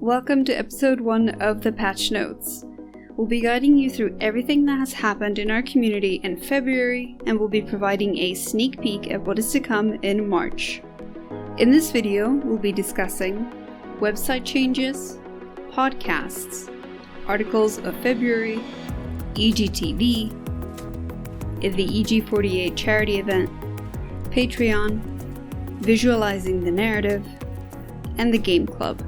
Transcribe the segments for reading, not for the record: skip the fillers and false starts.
Welcome to episode 1 of the Patch Notes. We'll be guiding you through everything that has happened in our community in February, and we'll be providing a sneak peek at what is to come in March. In this video, we'll be discussing website changes, podcasts, articles of February, EGTV, the EG48 charity event, Patreon, visualizing the narrative, and the game club.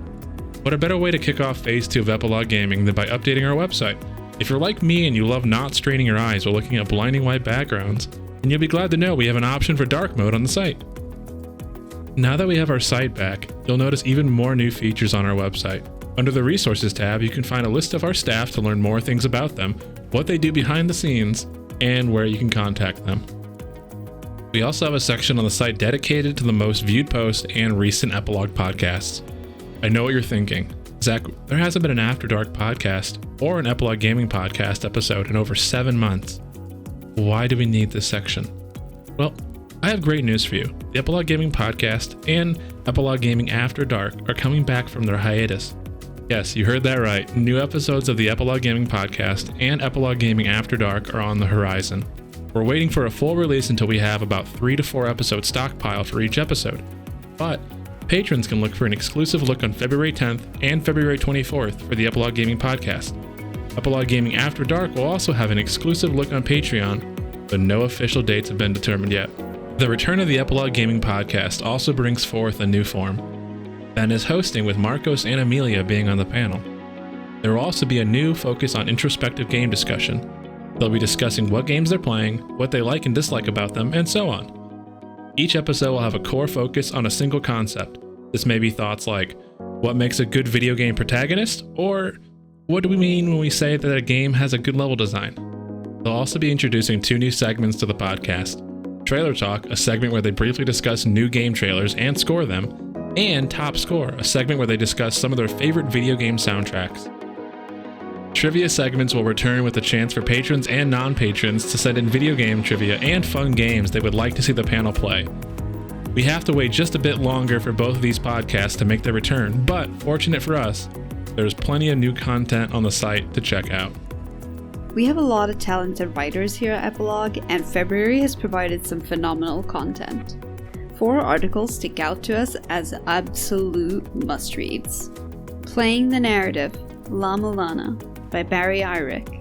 What a better way to kick off Phase 2 of Epilogue Gaming than by updating our website. If you're like me and you love not straining your eyes while looking at blinding white backgrounds, then you'll be glad to know we have an option for dark mode on the site. Now that we have our site back, you'll notice even more new features on our website. Under the Resources tab, you can find a list of our staff to learn more things about them, what they do behind the scenes, and where you can contact them. We also have a section on the site dedicated to the most viewed posts and recent Epilogue podcasts. I know what you're thinking. Zach, there hasn't been an After Dark podcast or an Epilogue Gaming podcast episode in over 7 months. Why do we need this section? Well, I have great news for you. The Epilogue Gaming podcast and Epilogue Gaming After Dark are coming back from their hiatus. Yes, you heard that right. New episodes of the Epilogue Gaming podcast and Epilogue Gaming After Dark are on the horizon. We're waiting for a full release until we have about 3 to 4 episodes stockpiled for each episode. But patrons can look for an exclusive look on February 10th and February 24th for the Epilogue Gaming podcast. Epilogue Gaming After Dark will also have an exclusive look on Patreon, but no official dates have been determined yet. The return of the Epilogue Gaming podcast also brings forth a new form. That is hosting, with Marcos and Amelia being on the panel. There will also be a new focus on introspective game discussion. They'll be discussing what games they're playing, what they like and dislike about them, and so on. Each episode will have a core focus on a single concept. This may be thoughts like, what makes a good video game protagonist? Or, what do we mean when we say that a game has a good level design? They'll also be introducing 2 new segments to the podcast. Trailer Talk, a segment where they briefly discuss new game trailers and score them, and Top Score, a segment where they discuss some of their favorite video game soundtracks. Trivia segments will return with a chance for patrons and non-patrons to send in video game trivia and fun games they would like to see the panel play. We have to wait just a bit longer for both of these podcasts to make their return, but fortunate for us, there's plenty of new content on the site to check out. We have a lot of talented writers here at Epilogue, and February has provided some phenomenal content. 4 articles stick out to us as absolute must-reads. Playing the Narrative, La Mulana, by Barry Irick.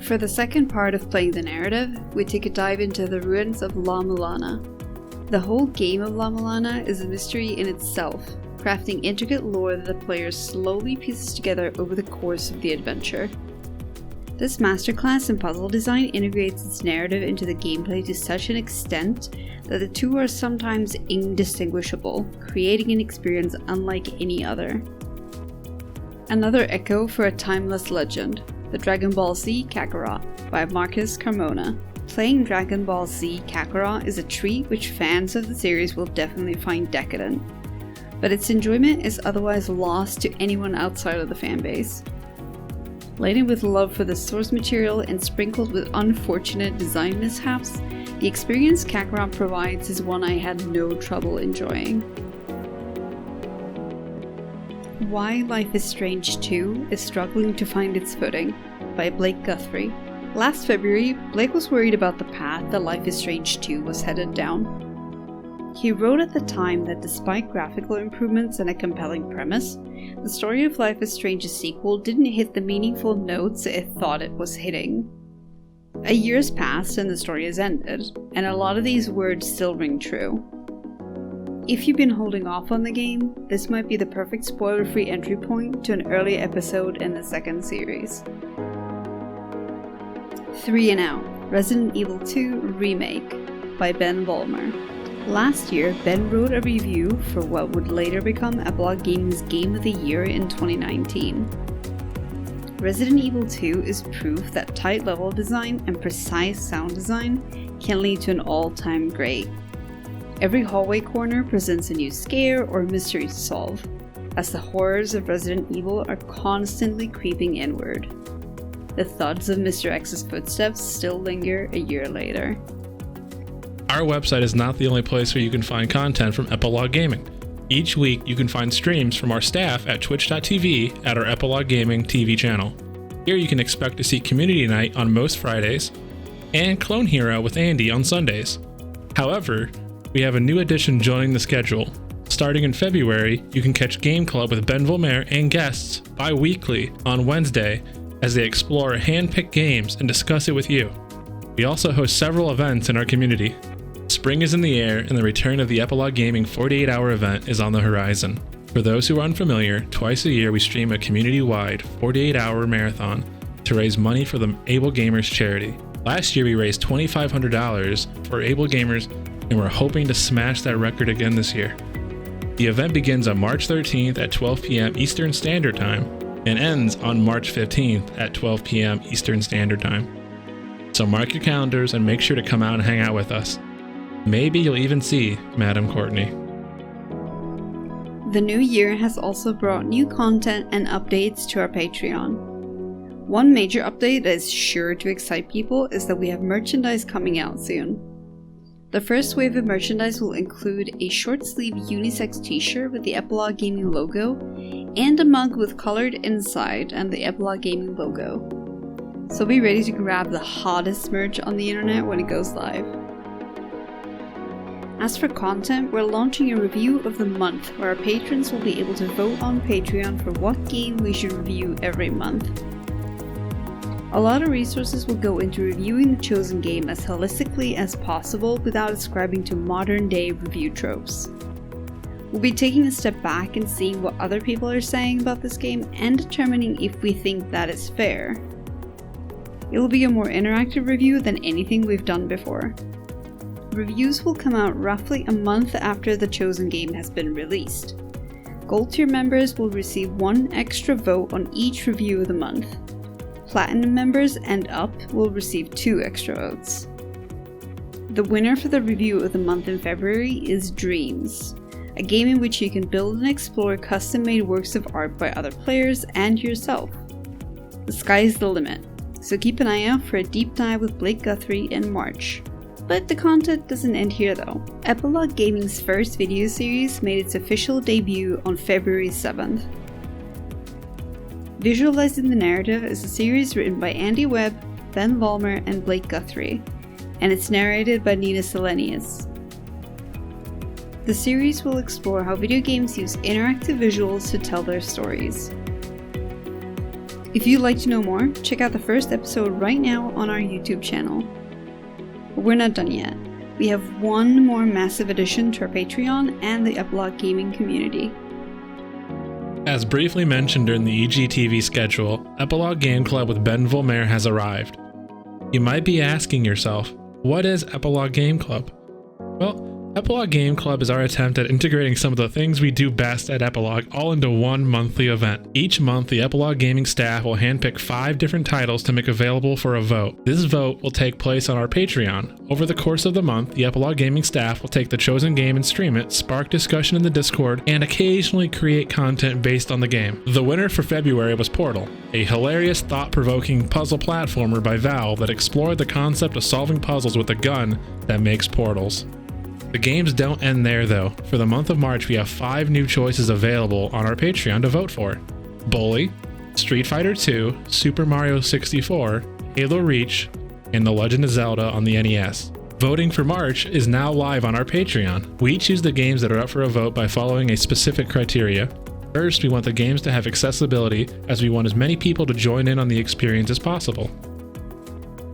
For the second part of Playing the Narrative, we take a dive into the ruins of La Mulana. The whole game of La Mulana is a mystery in itself, crafting intricate lore that the player slowly pieces together over the course of the adventure. This masterclass in puzzle design integrates its narrative into the gameplay to such an extent that the two are sometimes indistinguishable, creating an experience unlike any other. Another echo for a timeless legend, the Dragon Ball Z Kakarot by Marcus Carmona. Playing Dragon Ball Z Kakarot is a treat which fans of the series will definitely find decadent, but its enjoyment is otherwise lost to anyone outside of the fanbase. Laden with love for the source material and sprinkled with unfortunate design mishaps, the experience Kakarot provides is one I had no trouble enjoying. Why Life is Strange 2 is struggling to find its footing, by Blake Guthrie. Last February, Blake was worried about the path that Life is Strange 2 was headed down. He wrote at the time that despite graphical improvements and a compelling premise, the story of Life is Strange's sequel didn't hit the meaningful notes it thought it was hitting. A year's passed and the story has ended, and a lot of these words still ring true. If you've been holding off on the game, this might be the perfect spoiler-free entry point to an early episode in the second series. 3 and Out, Resident Evil 2 Remake, by Ben Vollmer. Last year, Ben wrote a review for what would later become Epilogue Gaming's Game of the Year in 2019. Resident Evil 2 is proof that tight level design and precise sound design can lead to an all-time great. Every hallway corner presents a new scare or mystery to solve, as the horrors of Resident Evil are constantly creeping inward. The thuds of Mr. X's footsteps still linger a year later. Our website is not the only place where you can find content from Epilogue Gaming. Each week, you can find streams from our staff at twitch.tv at our Epilogue Gaming TV channel. Here you can expect to see Community Night on most Fridays, and Clone Hero with Andy on Sundays. However, we have a new addition joining the schedule. Starting in February, you can catch Game Club with Ben Volmer and guests bi-weekly on Wednesday as they explore hand-picked games and discuss it with you. We also host several events in our community. Spring is in the air and the return of the Epilogue Gaming 48-hour event is on the horizon. For those who are unfamiliar, twice a year we stream a community-wide 48-hour marathon to raise money for the Able Gamers charity. Last year we raised $2,500 for Able Gamers, and we're hoping to smash that record again this year. The event begins on March 13th at 12 p.m. Eastern Standard Time and ends on March 15th at 12 p.m. Eastern Standard Time. So mark your calendars and make sure to come out and hang out with us. Maybe you'll even see Madam Courtney. The new year has also brought new content and updates to our Patreon. One major update that is sure to excite people is that we have merchandise coming out soon. The first wave of merchandise will include a short-sleeve unisex t-shirt with the Epilogue Gaming logo and a mug with colored inside and the Epilogue Gaming logo. So be ready to grab the hottest merch on the internet when it goes live. As for content, we're launching a review of the month where our patrons will be able to vote on Patreon for what game we should review every month. A lot of resources will go into reviewing the chosen game as holistically as possible without ascribing to modern day review tropes. We'll be taking a step back and seeing what other people are saying about this game and determining if we think that is fair. It will be a more interactive review than anything we've done before. Reviews will come out roughly a month after the chosen game has been released. Gold tier members will receive one extra vote on each review of the month. Platinum members and up will receive 2 extra votes. The winner for the review of the month in February is Dreams, a game in which you can build and explore custom-made works of art by other players and yourself. The sky's the limit, so keep an eye out for a deep dive with Blake Guthrie in March. But the content doesn't end here though. Epilogue Gaming's first video series made its official debut on February 7th. Visualizing the Narrative is a series written by Andy Webb, Ben Volmer, and Blake Guthrie, and it's narrated by Nina Salenius. The series will explore how video games use interactive visuals to tell their stories. If you'd like to know more, check out the first episode right now on our YouTube channel. But we're not done yet. We have one more massive addition to our Patreon and the Epilogue Gaming community. As briefly mentioned during the EGTV schedule, Epilogue Game Club with Ben Volmer has arrived. You might be asking yourself, what is Epilogue Game Club? Well, Epilogue Game Club is our attempt at integrating some of the things we do best at Epilogue all into one monthly event. Each month, the Epilogue Gaming staff will handpick 5 different titles to make available for a vote. This vote will take place on our Patreon. Over the course of the month, the Epilogue Gaming staff will take the chosen game and stream it, spark discussion in the Discord, and occasionally create content based on the game. The winner for February was Portal, a hilarious, thought-provoking puzzle platformer by Valve that explored the concept of solving puzzles with a gun that makes portals. The games don't end there though. For the month of March, we have 5 new choices available on our Patreon to vote for. Bully, Street Fighter 2, Super Mario 64, Halo Reach, and The Legend of Zelda on the NES. Voting for March is now live on our Patreon. We choose the games that are up for a vote by following a specific criteria. First, we want the games to have accessibility, as we want as many people to join in on the experience as possible.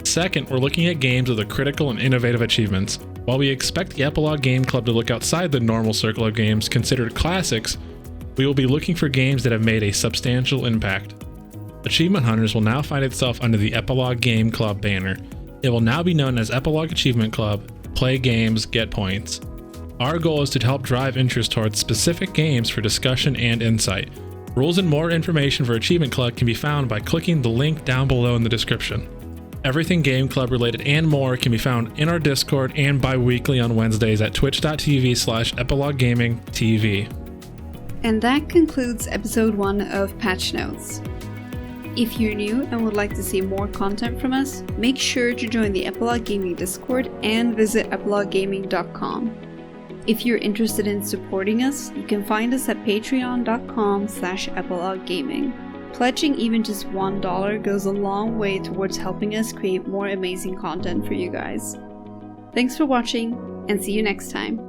Second, we're looking at games with the critical and innovative achievements. While we expect the Epilogue Game Club to look outside the normal circle of games considered classics, we will be looking for games that have made a substantial impact. Achievement Hunters will now find itself under the Epilogue Game Club banner. It will now be known as Epilogue Achievement Club. Play games, get points. Our goal is to help drive interest towards specific games for discussion and insight. Rules and more information for Achievement Club can be found by clicking the link down below in the description. Everything Game Club related and more can be found in our Discord and bi-weekly on Wednesdays at twitch.tv/EpilogueGamingTV. And that concludes episode 1 of Patch Notes. If you're new and would like to see more content from us, make sure to join the Epilogue Gaming Discord and visit epiloguegaming.com. If you're interested in supporting us, you can find us at patreon.com/Epilogue Gaming. Pledging even just $1 goes a long way towards helping us create more amazing content for you guys. Thanks for watching, and see you next time.